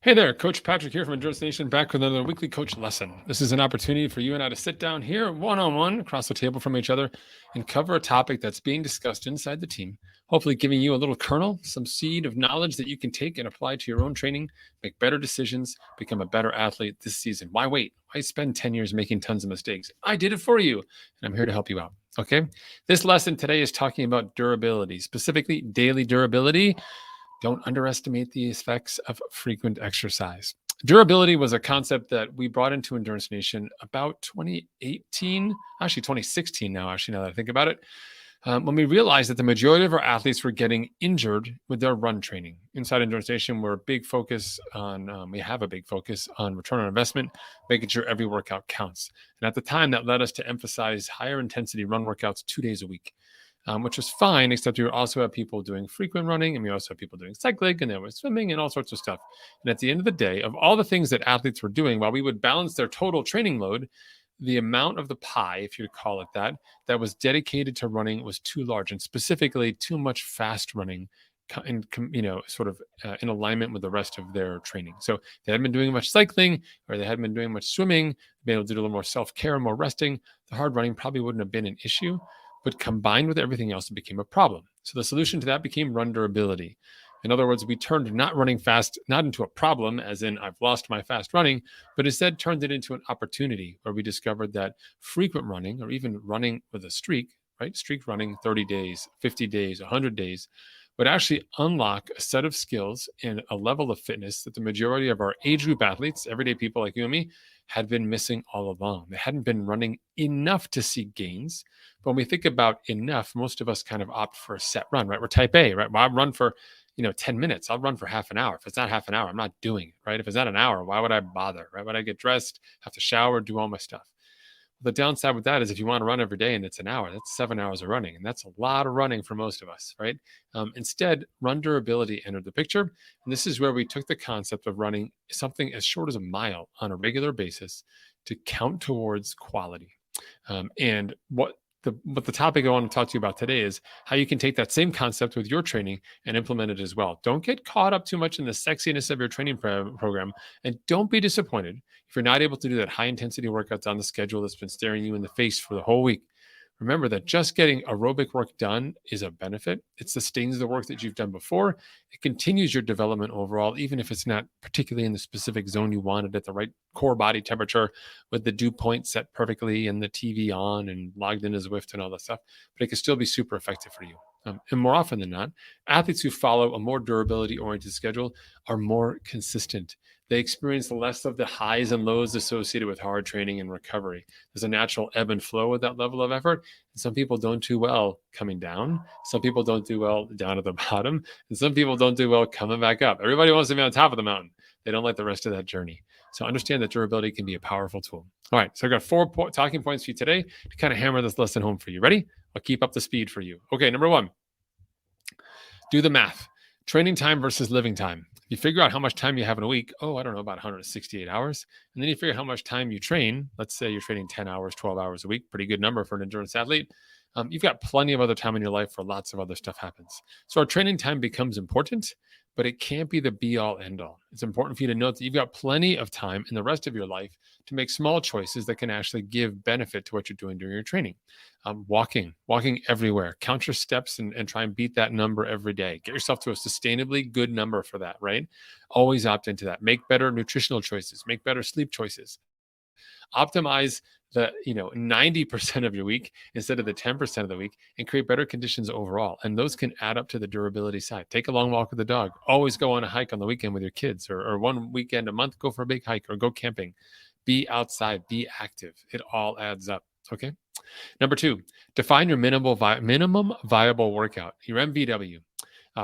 Hey there, Coach Patrick here from Endurance Nation, back with another weekly coach lesson. This is an opportunity for you and I to sit down here one-on-one across the table from each other and cover a topic that's being discussed inside the team, hopefully giving you a little kernel, some seed of knowledge that you can take and apply to your own training, make better decisions, become a better athlete this season. Why wait? Why spend 10 years making tons of mistakes? I did it for you, and I'm here to help you out. Okay? This lesson today is talking about durability, specifically daily durability. Don't underestimate the effects of frequent exercise. Durability was a concept that we brought into Endurance Nation about 2018, actually 2016 now, now that I think about it, when we realized that the majority of our athletes were getting injured with their run training. Inside Endurance Nation, we have a big focus on return on investment, making sure every workout counts. And at the time, that led us to emphasize higher intensity run workouts 2 days a week. Which was fine, except you also have people doing frequent running, and we also have people doing cycling, and there was swimming and all sorts of stuff. And at the end of the day, of all the things that athletes were doing, while we would balance their total training load, the amount of the pie, if you call it that, that was dedicated to running was too large, and specifically too much fast running, in in alignment with the rest of their training. So they hadn't been doing much cycling, or they hadn't been doing much swimming, been able to do a little more self-care, more resting. The hard running probably wouldn't have been an issue, but combined with everything else, it became a problem. So the solution to that became run durability. In other words, we turned not running fast, not into a problem, as in I've lost my fast running, but instead turned it into an opportunity where we discovered that frequent running, or even running with a streak, right? Streak running 30 days, 50 days, 100 days, would actually unlock a set of skills and a level of fitness that the majority of our age group athletes, everyday people like you and me, had been missing all along. They hadn't been running enough to see gains. But when we think about enough, most of us kind of opt for a set run, right? We're type A, right? Well, I'll run for 10 minutes. I'll run for half an hour. If it's not half an hour, I'm not doing it, right? If it's not an hour, why would I bother, right? Would I get dressed, have to shower, do all my stuff? The downside with that is if you want to run every day and it's an hour, that's 7 hours of running. And that's a lot of running for most of us, right? Instead, run durability entered the picture. And this is where we took the concept of running something as short as a mile on a regular basis to count towards quality. And what the topic I want to talk to you about today is how you can take that same concept with your training and implement it as well. Don't get caught up too much in the sexiness of your training program, and don't be disappointed if you're not able to do that high intensity workouts on the schedule that's been staring you in the face for the whole week. Remember that just getting aerobic work done is a benefit. It sustains the work that you've done before. It continues your development overall, even if it's not particularly in the specific zone you wanted at the right core body temperature with the dew point set perfectly and the TV on and logged in as Zwift and all that stuff. But it can still be super effective for you. And more often than not, athletes who follow a more durability-oriented schedule are more consistent. They experience less of the highs and lows associated with hard training and recovery. There's a natural ebb and flow with that level of effort. And some people don't do well coming down. Some people don't do well down at the bottom. And some people don't do well coming back up. Everybody wants to be on top of the mountain. They don't like the rest of that journey. So understand that durability can be a powerful tool. All right, so I've got 4 talking points for you today to kind of hammer this lesson home for you. Ready? I'll keep up the speed for you. Okay, number 1, do the math. Training time versus living time. You figure out how much time you have in a week. Oh, I don't know, about 168 hours. And then you figure out how much time you train. Let's say you're training 10 hours, 12 hours a week. Pretty good number for an endurance athlete. You've got plenty of other time in your life where lots of other stuff happens. So our training time becomes important, but it can't be the be-all, end-all. It's important for you to note that you've got plenty of time in the rest of your life to make small choices that can actually give benefit to what you're doing during your training. Walking everywhere. Count your steps and try and beat that number every day. Get yourself to a sustainably good number for that, right? Always opt into that. Make better nutritional choices. Make better sleep choices. Optimize the 90% of your week instead of the 10% of the week and create better conditions overall. And those can add up to the durability side. Take a long walk with the dog. Always go on a hike on the weekend with your kids, or one weekend a month, go for a big hike or go camping. Be outside, be active. It all adds up. Okay. Number 2, define your minimum viable workout, your MVW.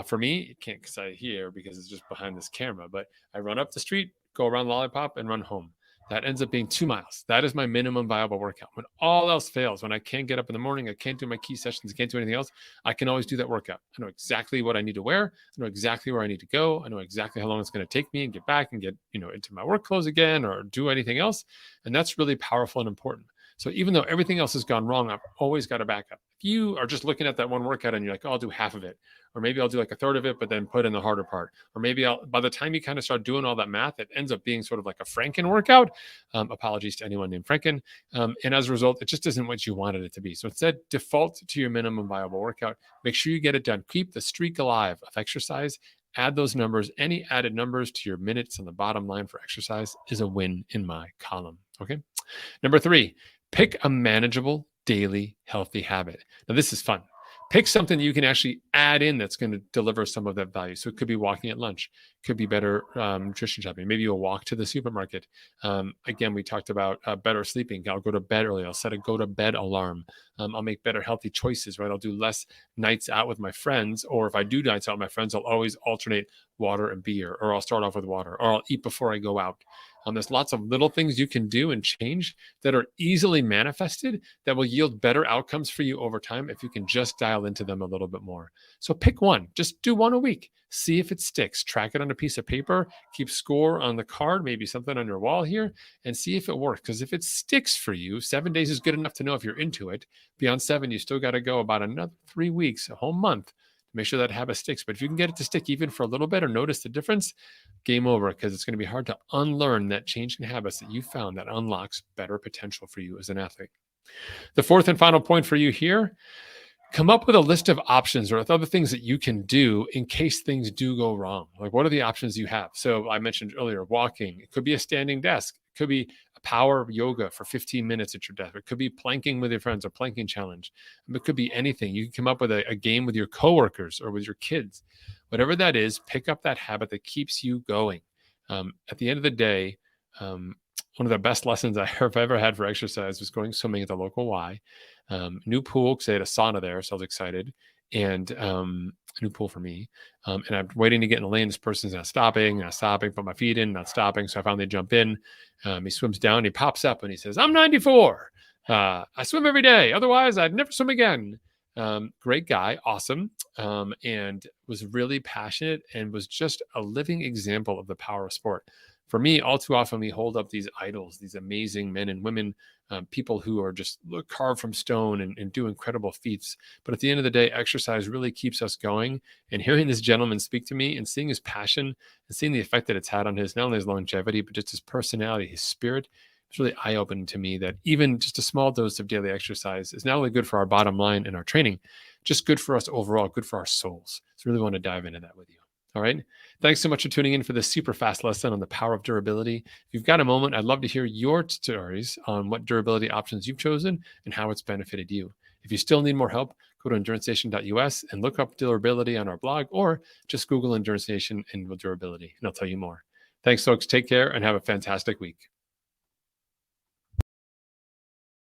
For me, it can't say here because it's just behind this camera, but I run up the street, go around Lollipop, and run home. That ends up being 2 miles. That is my minimum viable workout. When all else fails, when I can't get up in the morning, I can't do my key sessions, I can't do anything else, I can always do that workout. I know exactly what I need to wear. I know exactly where I need to go. I know exactly how long it's going to take me and get back and get into my work clothes again or do anything else. And that's really powerful and important. So even though everything else has gone wrong, I've always got a backup. If you are just looking at that one workout and you're like, oh, I'll do half of it, or maybe I'll do like a third of it, but then put in the harder part, or maybe by the time you kind of start doing all that math, it ends up being sort of like a Franken workout. Apologies to anyone named Franken. And as a result, it just isn't what you wanted it to be. So instead, default to your minimum viable workout. Make sure you get it done. Keep the streak alive of exercise. Add those numbers. Any added numbers to your minutes on the bottom line for exercise is a win in my column. Okay. Number 3, pick a manageable daily healthy habit. Now, this is fun. Pick something that you can actually add in that's going to deliver some of that value. So it could be walking at lunch, could be better nutrition shopping. Maybe you'll walk to the supermarket. Again, we talked about better sleeping. I'll go to bed early. I'll set a go to bed alarm. I'll make better healthy choices, right? I'll do less nights out with my friends. Or if I do nights out with my friends, I'll always alternate water and beer, or I'll start off with water, or I'll eat before I go out. There's lots of little things you can do and change that are easily manifested that will yield better outcomes for you over time if you can just dial into them a little bit more. So pick one, just do one a week. See if it sticks. Track it on a piece of paper, keep score on the card, maybe something on your wall here, and see if it works. Because if it sticks for you, 7 days is good enough to know if you're into it. Beyond 7, you still got to go about another 3 weeks, a whole month, make sure that habit sticks. But if you can get it to stick even for a little bit or notice the difference, game over, because it's going to be hard to unlearn that change in habits that you found that unlocks better potential for you as an athlete. The 4th and final point for you here, come up with a list of options or other things that you can do in case things do go wrong. Like, what are the options you have? So I mentioned earlier, walking. It could be a standing desk. It could be a power yoga for 15 minutes at your desk. It could be planking with your friends, a planking challenge. It could be anything. You can come up with a game with your coworkers or with your kids. Whatever that is, pick up that habit that keeps you going. At the end of the day, one of the best lessons I've ever had for exercise was going swimming at the local Y. New pool, because they had a sauna there, so I was excited. And new pool for me. And I'm waiting to get in the lane. This person's not stopping, put my feet in, not stopping. So I finally jump in. He swims down, he pops up and he says, I'm 94. I swim every day. Otherwise, I'd never swim again. Great guy, awesome, and was really passionate and was just a living example of the power of sport. For me, all too often, we hold up these idols, these amazing men and women, people who are just carved from stone and do incredible feats. But at the end of the day, exercise really keeps us going. And hearing this gentleman speak to me and seeing his passion and seeing the effect that it's had on his, not only his longevity, but just his personality, his spirit, it's really eye-opening to me that even just a small dose of daily exercise is not only good for our bottom line and our training, just good for us overall, good for our souls. So really want to dive into that with you. All right. Thanks so much for tuning in for this super fast lesson on the power of durability. If you've got a moment, I'd love to hear your stories on what durability options you've chosen and how it's benefited you. If you still need more help, go to EnduranceNation.us and look up durability on our blog, or just Google Endurance Nation and durability, and I'll tell you more. Thanks, folks. Take care and have a fantastic week.